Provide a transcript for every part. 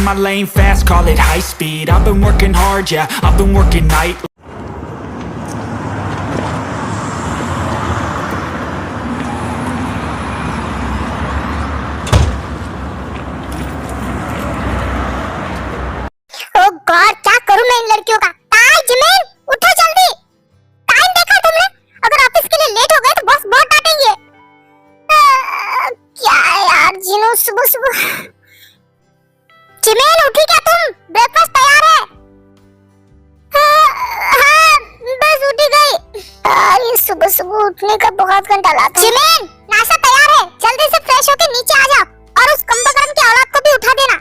my lane fast, call it high speed. I've been working hard, yeah, I've been working night. Oh God, क्या करूं मैं इन लड़कियों का? ताई जिमिन, उठो जल्दी। टाइम देखा तुमने? अगर ऑफिस के लिए लेट हो गए तो बॉस बहुत डांटेंगे। क्या है यार जिनो, सुबह सुबह। जिमिन उठी क्या तुम? ब्रेकफास्ट तैयार है। हाँ, बस उठी गई। यार ये सुबह सुबह उठने का बहुत घंटा लाता है। जिमिन, नाश्ता तैयार है, जल्दी से फ्रेश होके नीचे आ जाओ और उस कंबकरन की औलाद को भी उठा देना।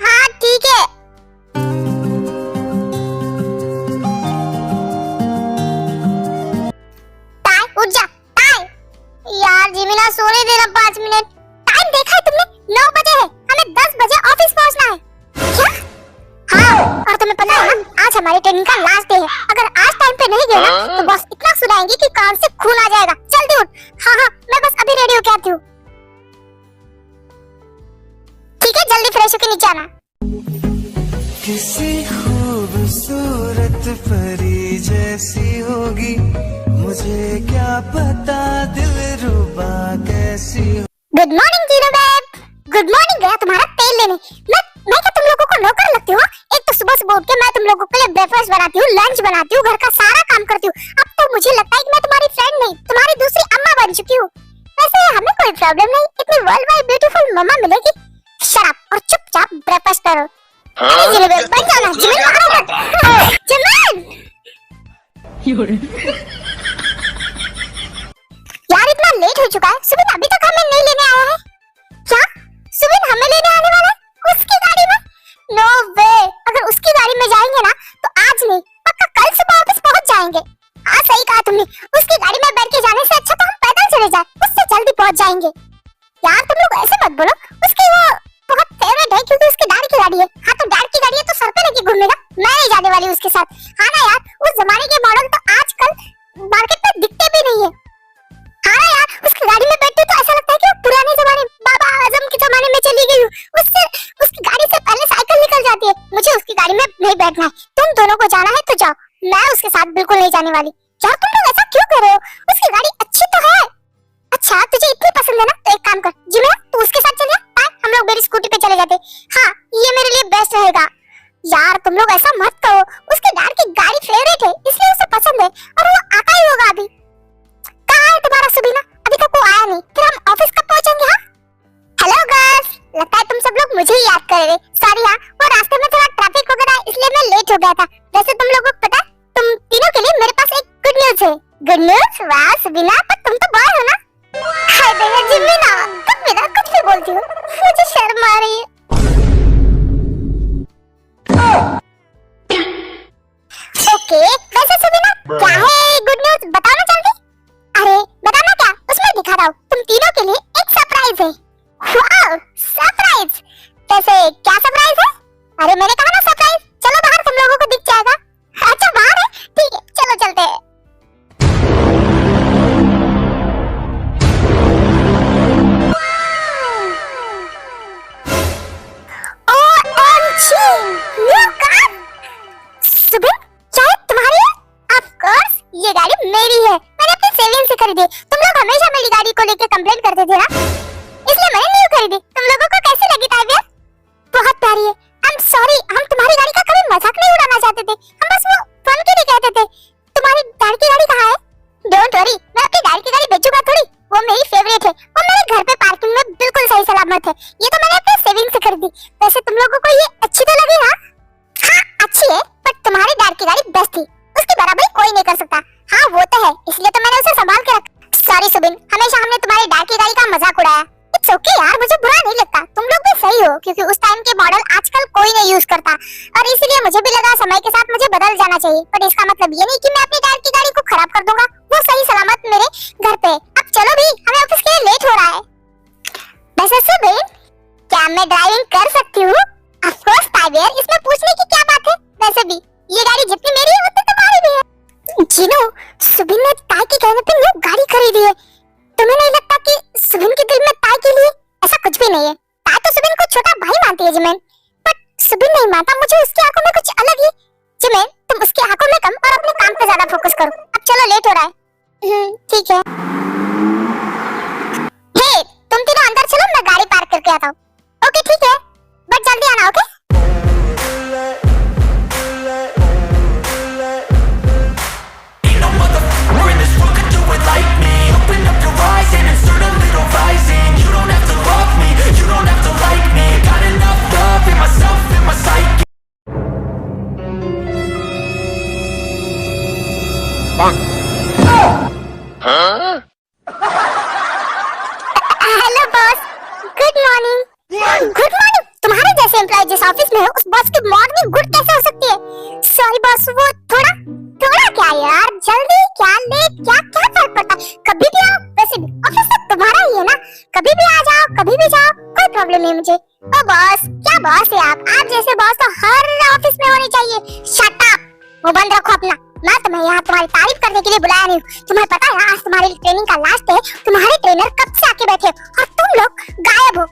हाँ ठीक है। उठ जा, टाइम। यार जिमिना सोने देना 5 मिनट। टाइम देखा है तुमने? 9 बजे है, हमें 10 बजे ऑफिस पहुंचना है। क्या? हाँ, और तुम्हें पता है ना, आज हमारी ट्रेनिंग का लास्ट डे है। अगर आज टाइम पे नहीं गए ना, तो बॉस इतना सुनाएंगे कि कान से खून आ जाएगा। जल्दी उठ। हाँ हाँ, मैं बस अभी रेडी होके आती हूँ। ठीक है, जल्दी फ्रेश होके नीचे आना। किसी खूबसूरत परी जैसी होगी, मुझे क्या पता दिलरुबा कैसी हो। गुड मॉर्निंग जीनो बेब। Good morning. गया तुम्हारा तेल लेने। मैं क्या तुम लोगों को नौकर लगती हूँ? एक तो सुबह सुबह उठ के मैं तुम लोगों के लिए ब्रेकफास्ट बनाती हूँ, लंच बनाती हूँ, घर का सारा काम करती हूँ। अब तो मुझे लगता है कि मैं तुम्हारी फ्रेंड नहीं, तुम्हारी दूसरी अम्मा बन चुकी हूँ। वैसे हमें कोई प्रॉब्लम नहीं, इतनी वर्ल्ड वाइड ब्यूटीफुल मम्मा मिलेगी। शट अप और चुपचाप ब्रेकफास्ट करो। अरे जीनो बेब बन जाना। जिमिन यार इतना लेट हो चुका है, सुबिन अभी तक हमें नहीं लेने आया है। क्या? सुबिन हमें लेने आने वाला है उसकी गाड़ी में? नो वे। अगर उसकी गाड़ी में जाएंगे ना तो आज नहीं, पक्का कल सुबह ऑफिस पहुंच जाएंगे। हाँ सही कहा तुमने, उसकी गाड़ी में बैठ के जाने से अच्छा तो हम पैदल चले जाए, उससे जल्दी पहुंच जाएंगे। यार तुम लोग ऐसे मत बोलो, उसकी वो बहुत फेवरेट है क्योंकि उसके डैड की गाड़ी है। हाँ तो डैड की गाड़ी है तो सर पे लेके घूमेगा, मैं नहीं जाने वाली उसके साथ। हाँ ना यार, उस जमाने के मॉडल तो आजकल मार्केट में दिखते भी नहीं है। हाँ ना यार, उसकी गाड़ी में बैठती तो ऐसा लगता है कि वो पुराने जमाने बाबा आजम के जमाने में चली गई हूँ। उससे उसकी गाड़ी से पहले साइकिल निकल जाती है। मुझे उसकी गाड़ी में नहीं बैठना है। तुम दोनों को जाना है तो जाओ, मैं उसके साथ बिल्कुल नहीं जाने वाली। यार तुम लोग ऐसा क्यों कर रहे हो? उसकी गाड़ी अच्छी तो है। अच्छा तुझे इतनी पसंद है ना, तो एक काम कर जिमिना, तू उसके साथ चल जा, हम लोग मेरी स्कूटी पे चले जाते। हाँ ये मेरे लिए बेस्ट रहेगा। यार तुम लोग ऐसा मत करो, उसके डैड की गाड़ी फेवरेट है इसलिए उसे पसंद है और वो आता ही होगा। अभी कहाँ है तुम्हारा सुबीना? अभी तक वो आया नहीं, फिर हम ऑफिस कब पहुंचेंगे? हाँ हेलो गर्ल्स, लगता है तुम सब लोग मुझे ही याद कर रहे। सॉरी हाँ, वो रास्ते में थोड़ा ट्रैफिक वगैरह इसलिए मैं लेट हो गया था। वैसे तुम लोगों को पता है, तुम तीनों के लिए मेरे पास एक गुड न्यूज है। Good news? वाह सुबीना, पर तुम तो बॉय हो ना। हाय भैया जिमिना, तुम बिना कुछ भी बोलती हो, मुझे शर्म आ रही है। ओके वैसे सुबीना क्या है गुड न्यूज, बताओ ना जल्दी। अरे बताना क्या, उसमें दिखा रहा हूँ तुम तीनों के लिए एक सरप्राइज है। वाओ सरप्राइज, वैसे क्या सरप्राइज है? अरे मैंने कहा ना सरप्राइज, चलो बाहर तुम लोगों को दिख जाएगा। अच्छा बाहर है, ठीक है चलो चलते हैं। ये गाड़ी मेरी है, मैंने अपनी सेविंग से खरीदी। तुम लोग हमेशा मेरी गाड़ी को लेकर कंप्लेंट करते थे ना, इसलिए मैंने न्यू खरीदी। तुम लोगों को कैसी लगी टाइगर? बहुत प्यारी है। आई एम सॉरी, हम तुम्हारी गाड़ी का कभी मजाक नहीं उड़ाना चाहते थे, हम बस वो फन के लिए कहते थे। तुम्हारी डैड की गाड़ी कहाँ है? डोंट वरी, मैं अपनी डैड की गाड़ी बेचूंगा थोड़ी, वो मेरी फेवरेट है। वो मेरे घर पे पार्किंग में बिल्कुल सही सलामत है। ये तो मैंने अपनी सेविंग से खरीदी। वैसे तुम लोगों को ये अच्छी तो लगी ना? हाँ अच्छी है, बट तुम्हारी डैड की गाड़ी बेस्ट थी, उसकी बराबरी कोई नहीं कर सकता। हाँ वो तो है, इसलिए तो मैंने उसे संभाल के रखा। सॉरी सुबिन, हमेशा हमने तुम्हारी डैड की गाड़ी का मजाक उड़ाया। इट्स ओके यार, मुझे बुरा नहीं लगता, तुम लोग भी सही हो क्योंकि उस टाइम के मॉडल आजकल कोई नहीं यूज करता और इसीलिए मुझे भी लगा समय के साथ मुझे बदल जाना चाहिए। पर इसका मतलब ये नहीं कि मैं अपनी डैड की गाड़ी को खराब कर दूंगा, वो सही सलामत मेरे घर पे। अब चलो भी, हमें ऑफिस के लिए लेट हो रहा है। वैसे सुबिन क्या मैं ड्राइविंग कर सकती हूँ? ऑफ कोर्स टाइगर, इसमें पूछने की क्या बात है। वैसे भी ये गाड़ी जितनी मेरी है उतनी तुम्हारी भी है। जिनो, सुबिन ने ताई के कहने पे न्यू गाड़ी खरीदी है। तुम्हें नहीं लगता कि सुबिन के दिल में ताई के लिए ऐसा कुछ भी नहीं है? ताई तो सुबिन को छोटा भाई मानती है जिमिन, बट सुबिन नहीं मानता, मुझे उसकी आंखों में कुछ अलग ही। जिमिन, तुम उसकी आंखों में कम और अपने काम पे ज्यादा फोकस करो। अब चलो, लेट हो रहा है। ठीक है। हे, तुम तीनों अंदर चलो, मैं गाड़ी पार्क करके आता हूँ। ओके ठीक है, बट जल्दी आना। Okay Ain't no motherfucker in this world could do it like me. Open up your eyes and insert a little rising. You don't have to love me, you don't have to like me. Got enough love in myself, in my psyche. Hello boss, good morning. Good morning? तुम्हारे जैसे employ जिस office में है उस boss की morning good कैसे हो सकती है? सॉरी बॉस, वो थोड़ा थोड़ा क्या यार, जल्दी क्या लेट क्या क्या फर्क पड़ता है? कभी भी आओ, वैसे भी ऑफिस तो तुम्हारा ही है ना, कभी भी आ जाओ, कभी भी जाओ, कोई प्रॉब्लम नहीं मुझे। ओ बॉस, क्या बॉस है आप जैसे बॉस तो हर ऑफिस में होने चाहिए। शट अप, वो बंद रखो अपना। मैं तुम्हें यहाँ तुम्हारी तारीफ करने के लिए बुलाया नहीं हूँ। तुम्हें पता है आज तुम्हारी ट्रेनिंग का लास्ट है, तुम्हारे ट्रेनर कब से आके बैठे और तुम लोग गायब हो।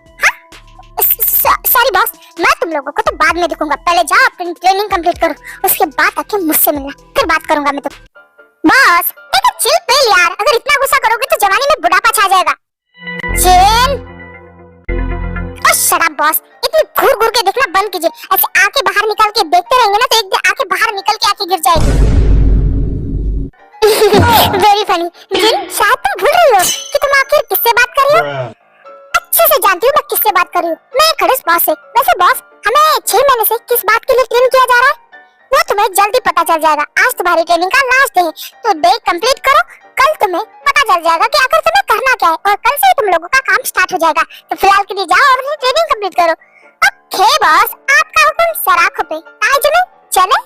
सॉरी बॉस, मैं तुम लोगों को तो बाद में दिखूंगा, पहले जाओ अपनी ट्रेनिंग कंप्लीट करो, उसके बाद आके मुझसे मिलना, फिर बात करूंगा मैं तो। बॉस एक चिल पिल यार, अगर इतना गुस्सा करोगे तो जवानी में बुढ़ापा छा जाएगा। चिल। ओ शट अप बॉस, इतनी घूर घूर के देखना बंद कीजिए। ऐसे आंखें बाहर निकाल के देखते रहेंगे ना तो एक दिन आंखें बाहर निकल के आंखें गिर जाएगी। Very funny. जिन, शायद तुम भूल रही हो कि तुम आखिर किससे बात कर रही हो। अच्छे से जानती हूँ मैं किससे बात कर रही हूँ, मैं खड़ूस बॉस से। वैसे बॉस, हमें 6 महीने से किस बात के लिए ट्रेन किया जा रहा है वो तुम्हें जल्दी पता चल जाएगा। आज तुम्हारी ट्रेनिंग का लास्ट डे है, तो डे कंप्लीट करो, कल तुम्हें पता चल जाएगा कि आखिर तुम्हें करना क्या है और कल से तुम लोगों का काम स्टार्ट हो जाएगा। तो फिलहाल के लिए जाओ और अपनी ट्रेनिंग कंप्लीट करो। ओके बॉस, आपका हुक्म सर आंखों पे। आज चले।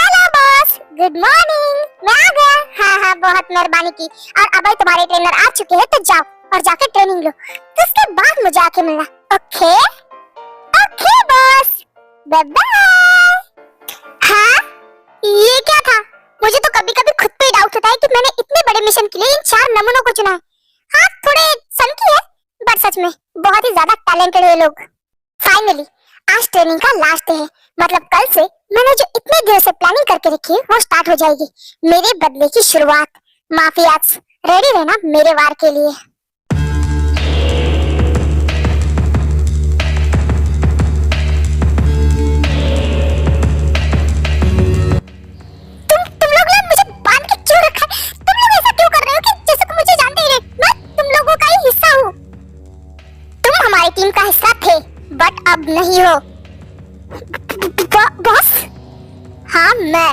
हेलो बॉस, गुड मॉर्निंग, मैं आ गया। हाँ, बहुत मेहरबानी की। और अब तुम्हारे ट्रेनर आ चुके हैं, तो जाओ और जाके ट्रेनिंग लो, तो उसके बाद मुझे आके मिलना। Okay okay boss, bye bye. हाँ, ये क्या था? मुझे तो कभी कभी खुद पे डाउट होता है कि मैंने इतने बड़े मिशन के लिए इन 4 नमूनों को चुना है। हाँ, थोड़े सनकी है, बट सच में बहुत ही ज्यादा टैलेंटेड है लोग। फाइनली आज ट्रेनिंग का लास्ट डे है, मतलब कल से मैंने जो इतने देर से प्लानिंग करके रखी है वो स्टार्ट हो जाएगी। मेरे बदले की शुरुआत। माफियाज रेडी रहना मेरे वार के लिए। तुम लोग ना मुझे बांध के क्यों रखा है? तुम लोग ऐसा क्यों कर रहे हो कि जैसे कि मुझे जानते ही नहीं? मैं तुम लोगों का ही हिस्सा हूँ। तुम हमारी टीम का हिस्सा थे, बट अब नहीं हो। बॉस? हाँ, मैं।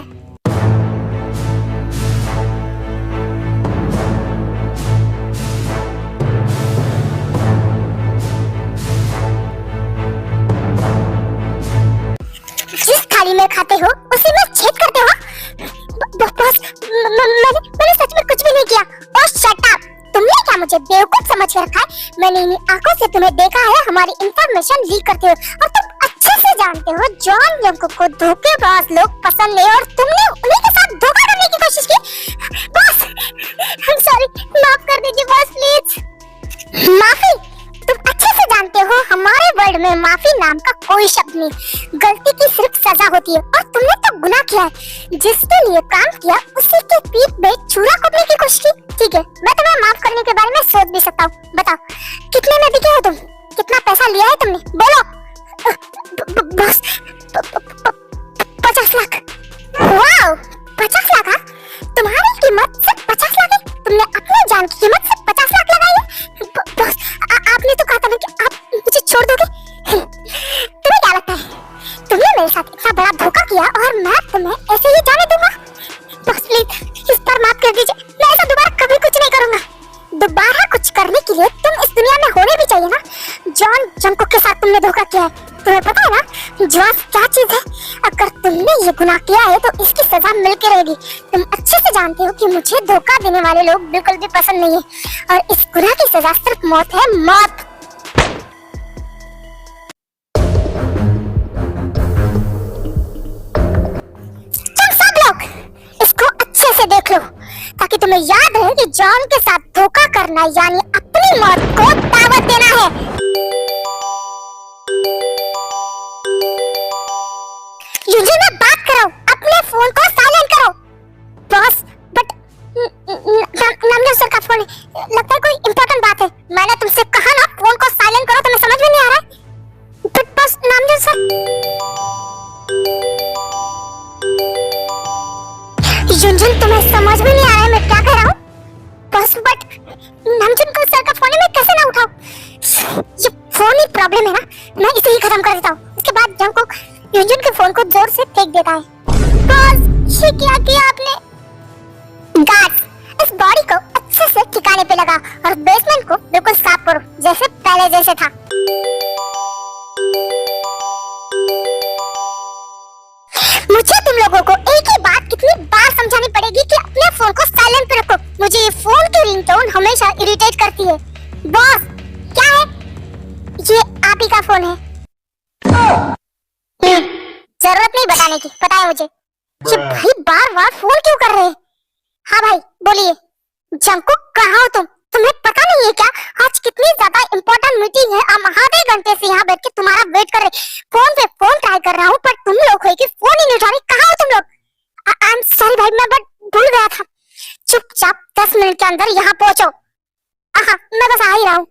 जिस थाली में खाते हो उसी में छेद करते हो। बॉस, मैंने सच में कुछ भी नहीं किया। ओह शट अप, तुमने क्या मुझे बेवकूफ समझ कर रखा है? मैंने इन आंखों से तुम्हें देखा है हमारी इंफॉर्मेशन लीक करते हुए, और तुम अच्छे से जानते हो जॉन लोगों को धोखेबाज लोग पसंद नहीं, और तुमने उन्हीं के साथ धोखा करने की कोशिश की। बॉस, आई एम सॉरी, माफ कर दीजिए बॉस प्लीज। माफी? तुम अच्छे से जानते हो हमारे वर्ल्ड में माफी नाम का कोई शब्द नहीं। गलती की सिर्फ सजा होती है, और तुमने तो गुनाह किया है। जिसके लिए काम किया उसी के पीठ पे छुरा कुटने की कोशिश की। ठीक है, मैं तुम्हें माफ करने के बारे में सोच भी सकता हूँ। बताओ कितने में बिके हो तुम? कितना पैसा लिया है तुमने? बोलो। बस 50 लाख। वाओ, 50 लाख? हाँ, तुम्हारी कीमत सिर्फ 50 लाख है? तुमने अपनी जान की कीमत सिर्फ 50 लाख लगाई है? बस आपने तो कहा था ना कि आप मुझे छोड़ दोगे। तुम्हें क्या लगता है तुमने मेरे साथ इतना बड़ा धोखा किया और मैं तुम्हें ऐसे ही जाने दूंगा? बस प्लीज इस बार माफ कर दीजिए, मैं ऐसा दोबारा कभी कुछ नहीं करूंगा। दोबारा कुछ करने के लिए तुम इस दुनिया में होने भी चाहिए ना। जॉन जंकुक के साथ तुमने धोखा किया है, तुम्हें पता है ना जॉन क्या चीज है? अगर तुमने ये गुनाह किया है तो इसकी सजा मिलके रहेगी। तुम अच्छे से जानते हो कि मुझे धोखा देने वाले लोग बिल्कुल भी पसंद नहीं है, और इस गुनाह की सजा सिर्फ मौत है, मौत। तुम सब लोग इसको अच्छे से देख लो ताकि तुम्हें याद रहे कि जॉन के साथ धोखा करना यानी अपनी मौत को दावत देना है। फोन को साइलेंट करो। बॉस बट नामदेव सर का फोन है, लगता है कोई इंपॉर्टेंट बात है। मैंने तुमसे कहा ना फोन को साइलेंट करो, तुम्हें समझ में नहीं आ रहा है? बट बॉस नामदेव सर, युंजुन तुम्हें समझ में नहीं आ रहा है मैं क्या कह रहा हूँ? बस बट नामजुन को सर का फोन है, मैं कैसे ना उठाऊं? ये फोन ही प्रॉब्लम है ना, मैं इसे ही खत्म कर देता हूँ। उसके बाद जंगकुक युंजुन के फोन को जोर से फेंक देता है। बॉस ये क्या किया आपने? गार्ड्स, इस बॉडी को अच्छे से ठिकाने पे लगा और बेसमेंट को बिल्कुल साफ करो जैसे पहले जैसे था। मुझे तुम लोगों को एक ही बात कितनी बार समझानी पड़ेगी कि अपने फोन को साइलेंट पे रखो। मुझे ये फोन की रिंगटोन हमेशा इरिटेट करती है। बॉस क्या है ये? आप ही का फोन है। जरूरत नहीं बताने की, पता है मुझे। ये भाई बार बार फोन क्यों कर रहे हैं? हाँ भाई बोलिए। जंगकुक कहाँ हो तुम? तुम्हें पता नहीं है क्या आज कितनी ज्यादा इम्पोर्टेंट मीटिंग है? हम आधे घंटे से यहाँ बैठ के तुम्हारा वेट कर रहे। फोन पे फोन ट्राई कर रहा हूँ पर तुम लोग हो कि फोन ही नहीं उठा रहे। कहाँ हो तुम लोग? आई एम सॉरी भाई, मैं बट भूल गया था। चुपचाप 10 मिनट के अंदर यहाँ पहुंचो। हाँ मैं बस आ ही रहा हूँ।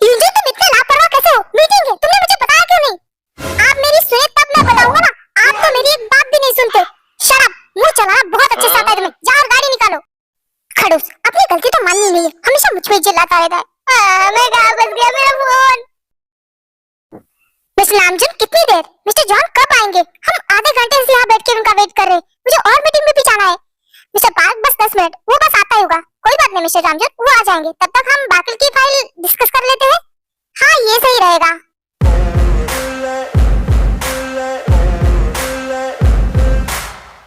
युंजुन तुम इतने लापरवाह कैसे हो? मीटिंग है, तुमने मुझे बताया क्यों नहीं? आप मेरी सुने तब मैं बताऊंगा ना। आप तो मेरी एक बात भी नहीं सुनते। शट अप, मुंह चलाना बहुत अच्छे से आता है तुम्हें। जाओ गाड़ी निकालो। खड़ूस, अपनी गलती तो माननी नहीं है, हमेशा मुझ पे चिल्लाता रहता है। मैं कहाँ फंस गया? मेरा फोन। मिस्टर नामजुन कितनी देर? मिस्टर जॉन कब आएंगे? हम आधे घंटे से यहाँ बैठ के उनका वेट कर रहे हैं। मुझे और मीटिंग में भी जाना है। मिस्टर पार्क बस 10 मिनट, वो बस आता ही होगा। कोई बात नहीं मिस्टर नामजुन, वो आ जाएंगे। तब तक हम बाकी की फाइल डिस्कस कर लेते हैं। हाँ ये सही रहेगा।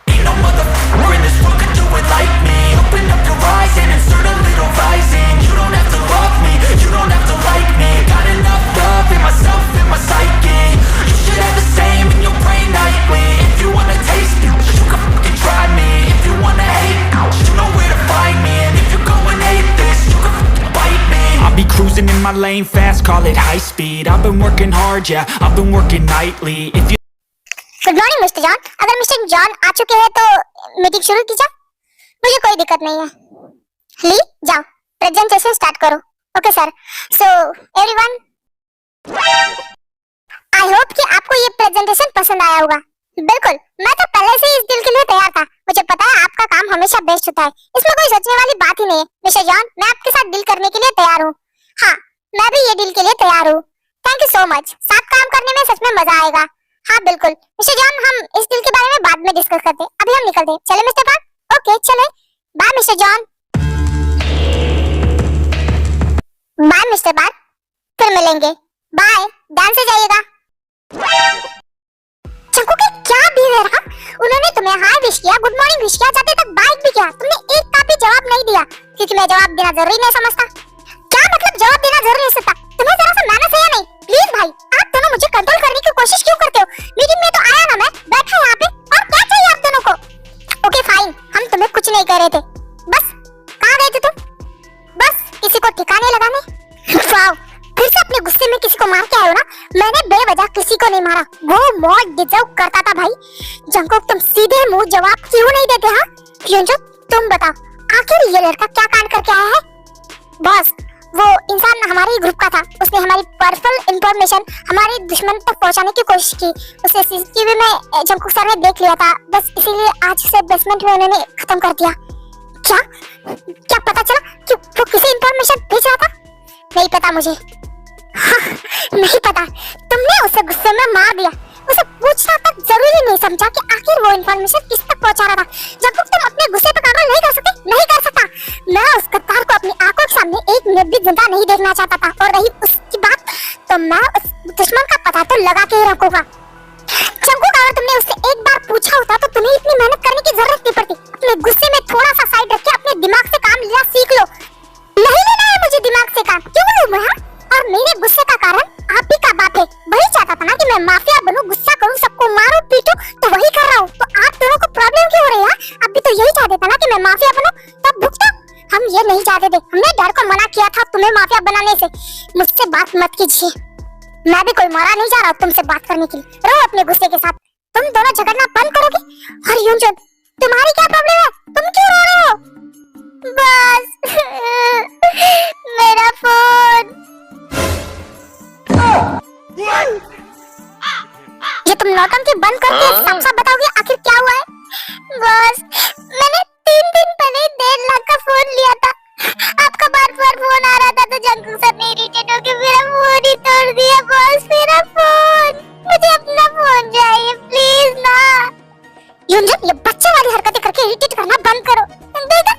Ain't no motherfucker in this world could do it like me. Open up your eyes and insert a little rising. You don't have to love me, you don't have to like me. Got enough love in myself, in my psyche. You should have the same in your brain nightly. If you wanna taste it, you can fucking try me. If you wanna hate, you know where to find me. And if you're going hate this, you can fucking bite me. I'll be cruising in my lane fast, call it high speed. I've been working hard, yeah, I've been working nightly. If you good morning mister John. अगर mister John आ चुके हैं तो meeting शुरू कीजिए, मुझे कोई दिक्कत नहीं है। ली जाओ प्रेजेंटेशन स्टार्ट करो। Okay sir. So everyone, I hope कि आपको ये प्रेजेंटेशन पसंद आया होगा। बिल्कुल, मैं तो पहले से ही इस डील के लिए तैयार था। मुझे पता है आपका काम हमेशा बेस्ट होता है, इसमें कोई सोचने वाली बात ही नहीं है। मिस्टर जॉन, मैं आपके साथ डील करने के लिए तैयार हूँ। हाँ मैं भी ये डील के लिए तैयार हूँ। Thank you so much. साथ काम करने में सच में मजा आएगा। हाँ बिल्कुल मिस्टर जॉन, हम इस डील के बारे में बाद में डिस्कस करते हैं। अभी हम निकलते हैं। चले मिस्टर पार्क? ओके चले, bye mister John. Bye mister Park, फिर मिलेंगे। बाय, ध्यान से जाइएगा। चंकू के क्या बिहेवियर रहा? उन्होंने तुम्हें हाय विश किया, गुड मॉर्निंग विश किया, जाते तक बाय भी किया। तुमने एक का भी जवाब नहीं दिया क्योंकि मैं जवाब देना जरूरी नहीं समझता। क्या मतलब जवाब देना जरूरी नहीं समझता? तुम्हें जरा सा मैनर्स है या नहीं? प्लीज भाई, आप दोनों मुझे कंट्रोल करने की कोशिश क्यों करते हो? मीटिंग में तो आया ना मैं, बैठा यहाँ पे, और क्या चाहिए आप दोनों को? ओके फाइन, हम तुम्हें कुछ नहीं कह रहे थे। बस कहाँ गए थे तुम? बस किसी को ठिकाने लगाने? वाओ, फिर से अपने गुस्से में किसी को मार के आए हो ना? मैंने बेवजह किसी को नहीं मारा, वो मौत डिजर्व करता था भाई। जंगकुक तुम सीधे मुंह जवाब क्यों नहीं देते? हाँ युंजुन तुम बताओ, आखिर ये लड़का क्या कांड करके आया है? बॉस वो इंसान हमारे ही ग्रुप का था, उसने हमारी पर्सनल इंफॉर्मेशन हमारे दुश्मन तक पहुंचाने की कोशिश की। उसे सीसीटीवी में जंगकुक सर ने देख लिया था, बस इसीलिए आज से बेसमेंट में उन्होंने खत्म कर दिया। क्या क्या पता चला कि वो किसी इंफॉर्मेशन भेज रहा था? नहीं पता मुझे। हाँ, नहीं पता। तुमने उसे गुस्से में मार दिया, उसे पूछना तक जरूरी नहीं समझा कि आखिर वो इंफॉर्मेशन किस तक पहुंचा रहा था। जंगकुक तुम अपने गुस्से पर कंट्रोल नहीं कर सकते? नहीं कर सकता। मैं उस कत्तार को अपनी आंखों के सामने एक मिनट भी जिंदा नहीं देखना चाहता था, और रही उसकी बात तो मैं उस दुश्मन का पता तो लगा के ही रखूंगा। जंगकुक अगर तुमने उससे एक बार पूछा होता तो तुम्हें इतनी मेहनत करने की जरूरत नहीं पड़ती। अपने गुस्से में थोड़ा सा साइड रख के अपने दिमाग से काम लेना सीख लो। नहीं लेना है मुझे दिमाग से काम, क्यों लूं मैं? और मेरे गुस्से का कारण आप ही का बाप है। वही चाहता था ना कि मैं माफिया बनूं, गुस्सा करूं, सबको मारूं पीटूं, तो वही कर रहा हूं। तो आप दोनों को प्रॉब्लम क्यों हो रही है? आप भी तो यही चाहते थे ना कि मैं माफिया बनूं, तब भुगतो। हम ये नहीं चाहते थे, हमने डर को मना किया था तुम्हें माफिया बनाने से। मुझसे बात मत कीजिए, मैं भी कोई मरा नहीं जा रहा तुमसे बात करने के लिए। रहो अपने गुस्से के साथ। तुम दोनों झगड़ना बंद करोगे? और यूंजन, तुम्हारी क्या प्रॉब्लम है? तुम क्यों रो रहे हो? बस मेरा फोन। ये तुम नौटंकी बंद करके साफ साफ बताओगे आखिर क्या हुआ है? बस मैंने 3 दिन पहले 1.5 लाख का फोन लिया था। आपका बार बार फोन आ रहा था तो जंकू सर ने इरिटेट होकर मेरा फोन ही तोड़ दिया। बस मेरा फोन, मुझे अपना फोन चाहिए प्लीज ना। यूंजन, ये बच्चे वाली हरकतें करके इरिटेट करना बंद करो। देखा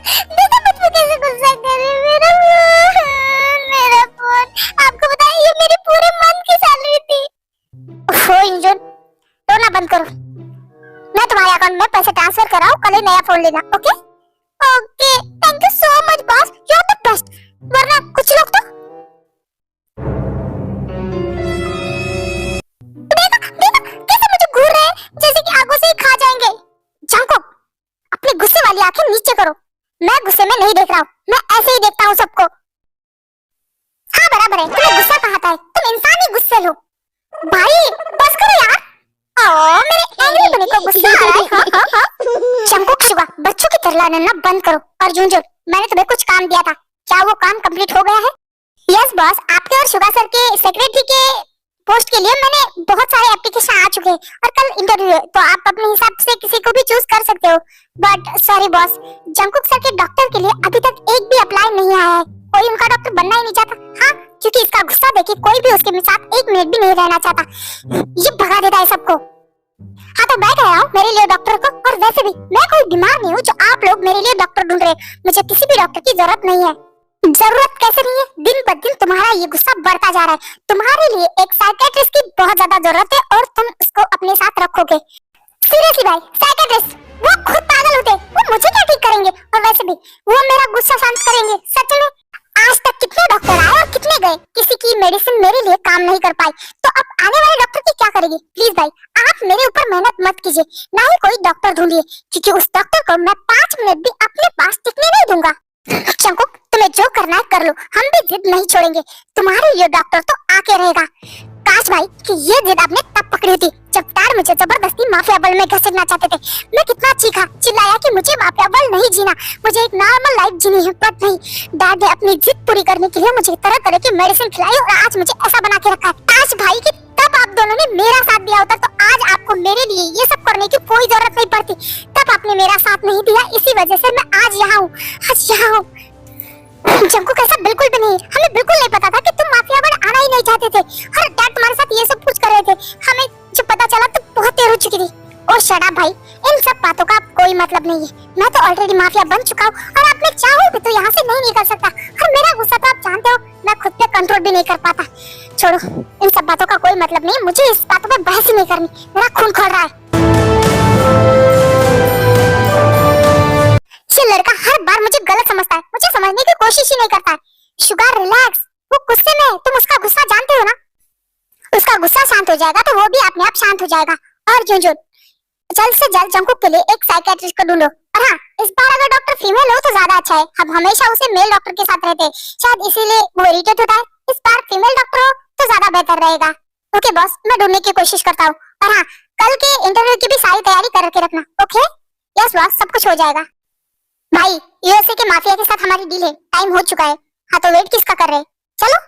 मुझ पे कैसे गुस्सा कर रहे हो। मेरा फोन, आपको पता है ये मेरे पूरे मंथ की सैलरी थी। ओह यूंजन, रोना बंद करो। मैं तुम्हारे अकाउंट में पैसे ट्रांसफर कर रहा हूँ, कल ही नया फोन लेना। Okay okay, thank you so much boss, you are the best. वरना कुछ लोग तो देखो कैसे मुझे घूर रहे हैं जैसे कि आगों से ही खा जाएंगे। जंको, अपनी गुस्से वाली आंखें नीचे करो। मैं गुस्से में नहीं देख रहा हूँ, मैं ऐसे ही देखता हूँ सबको। हाँ बराबर है, तुम्हें गुस्सा कहाँ आता है? तुम इंसान ही गुस्से हो। भाई बस करो यार। ओ मेरे एंग्री बने को गुस्सा आ रहा है। हाँ। शंकुक शुगा, बच्चों की तरह लड़ना बंद करो। और झुंझुन, मैंने तुम्हें कुछ काम दिया था, क्या वो काम कंप्लीट हो गया है? यस बॉस, आपके और शुगा सर के सेक्रेटरी के पोस्ट के लिए मैंने बहुत सारे एप्लीकेशन आ चुके हैं और कल इंटरव्यू है, तो आप अपने हिसाब से किसी को भी चूज कर सकते हो। But sorry boss, Jungkook sir के डॉक्टर के लिए अभी तक एक भी अप्लाई नहीं आया है। कोई उनका डॉक्टर बनना ही नहीं चाहता। हाँ, क्योंकि इसका गुस्सा देखिए कोई भी उसके साथ 1 मिनट भी नहीं रहना चाहता। ये भगा देता है सबको। हाँ तो मैं कह रहा हूँ मेरे लिए डॉक्टर को, और वैसे भी मैं कोई बीमार नहीं हूँ जो आप लोग मेरे लिए डॉक्टर ढूंढ रहे हैं। मुझे किसी भी डॉक्टर की जरूरत नहीं है। जरूरत कैसे नहीं है? दिन ब दिन तुम्हारा ये गुस्सा बढ़ता जा रहा है। तुम्हारे लिए एक साइकियाट्रिस्ट की बहुत ज्यादा जरूरत है और तुम उसको अपने साथ रखोगे। सीरियसली भाई, साइकियाट्रिस्ट वो खुद पागल होते, वो मुझे क्या ठीक करेंगे? और वैसे भी वो मेरा गुस्सा शांत करेंगे। सच में आज तक कितने डॉक्टर आए और कितने गए, किसी की मेडिसिन मेरे लिए काम नहीं कर पाई। तो अब आने वाले डॉक्टर की क्या करेगी? प्लीज भाई, आप मेरे ऊपर मेहनत मत कीजिए, ना ही कोई डॉक्टर ढूंढिए, क्योंकि उस डॉक्टर को मैं 5 मिनट भी अपने पास टिकने नहीं दूंगा। शंकुक, तुम्हें जो करना है कर लो, हम भी जिद नहीं छोड़ेंगे। तुम्हारे लिए डॉक्टर तो आके रहेगा। काश भाई कि ये जिद आपने तब पकड़ी थी जब डैड मुझे जबरदस्ती माफिया बल में घसीटना चाहते थे। मैं कितना चीखा चिल्लाया कि मुझे माफिया बल नहीं जीना, मुझे एक नॉर्मल लाइफ जीनी है। बट नहीं, डैड ने अपनी जिद पूरी करने के लिए मुझे तरह तरह की मेडिसिन खिलाई और आज मुझे ऐसा बना के रखा है। काश भाई कि तब आप दोनों ने मेरा साथ दिया होता तो आज आपको मेरे लिए ये सब करने की कोई जरूरत नहीं पड़ती। तब आपने मेरा साथ नहीं दिया, इसी वजह से मैं आज यहाँ हूँ। जंकुक ऐसा बिल्कुल भी नहीं, हमें बिल्कुल नहीं पता था कि तुम माफिया बन आना ही नहीं चाहते थे और डैड तुम्हारे साथ ये सब कुछ कर रहे थे। हमें जो पता चला तो बहुत देर हो चुकी थी। ओ शट अप भाई, इन सब बातों का कोई मतलब नहीं है। मैं तो ऑलरेडी माफिया बन चुका हूँ और आप में चाहूं भी तो यहाँ से नहीं निकल सकता। और मेरा गुस्सा तो आप जानते हो, मैं खुद पे कंट्रोल भी नहीं कर पाता। छोड़ो, इन सब बातों का कोई मतलब नहीं, मुझे इस बातों पे बहस ही नहीं करनी, मेरा खून खोल रहा है। ये लड़का हर बार मुझे गलत समझता है, मुझे समझने की कोशिश ही नहीं करता है। शुगर रिलैक्स, वो गुस्से में है, तुम उसका गुस्सा जानते हो ना। उसका गुस्सा शांत हो जाएगा तो वो भी अपने आप शांत हो जाएगा। और झुंझुन, जल्द से जल्द जंकुक के लिए एक साइकियाट्रिस्ट को ढूंढो। और हाँ, इस बार अगर डॉक्टर फीमेल हो तो ज्यादा अच्छा है। हम हमेशा उसे मेल डॉक्टर के साथ रहते हैं, शायद इसीलिए वो इरिटेट होता है। इस बार फीमेल डॉक्टर हो तो ज्यादा बेहतर रहेगा। ओके बॉस, मैं ढूंढने की कोशिश करता हूँ। और हाँ, कल के इंटरव्यू की भी सारी तैयारी करके रखना। ओके यस बॉस, सब कुछ हो जाएगा। भाई, यूएसए के माफिया के साथ हमारी डील है, टाइम हो चुका है। हाँ तो वेट किसका कर रहे हैं? चलो।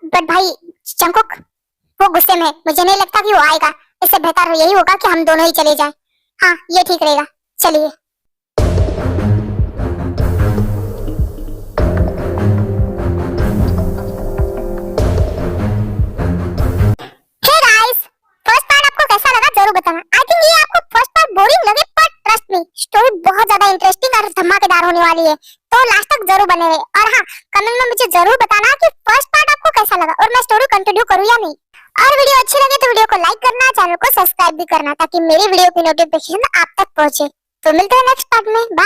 बट भाई जंकुक वो गुस्से में है, मुझे नहीं लगता कि वो आएगा। इससे बेहतर यही होगा कि हम दोनों ही चले जाएं। हाँ ये ठीक रहेगा, चलिए। हे गाइस, फर्स्ट पार्ट आपको कैसा लगा जरूर बताना। आई थिंक ये आपको फर्स्ट पार्ट बोरिंग लगे, पर ट्रस्ट मी स्टोरी बहुत ज्यादा इंटरेस्टिंग और धमाकेदार होने वाली है, तो लास्ट तक जरूर बने रहे। और हाँ, कमेंट में मुझे जरूर बताना कि फर्स्ट पार्ट आपको कैसा लगा और मैं स्टोरी कंटिन्यू करूँ या नहीं। और वीडियो अच्छी लगे तो वीडियो को लाइक करना, चैनल को सब्सक्राइब भी करना ताकि मेरी वीडियो की नोटिफिकेशन आप तक पहुंचे। तो मिलते हैं नेक्स्ट पार्ट में, बाय।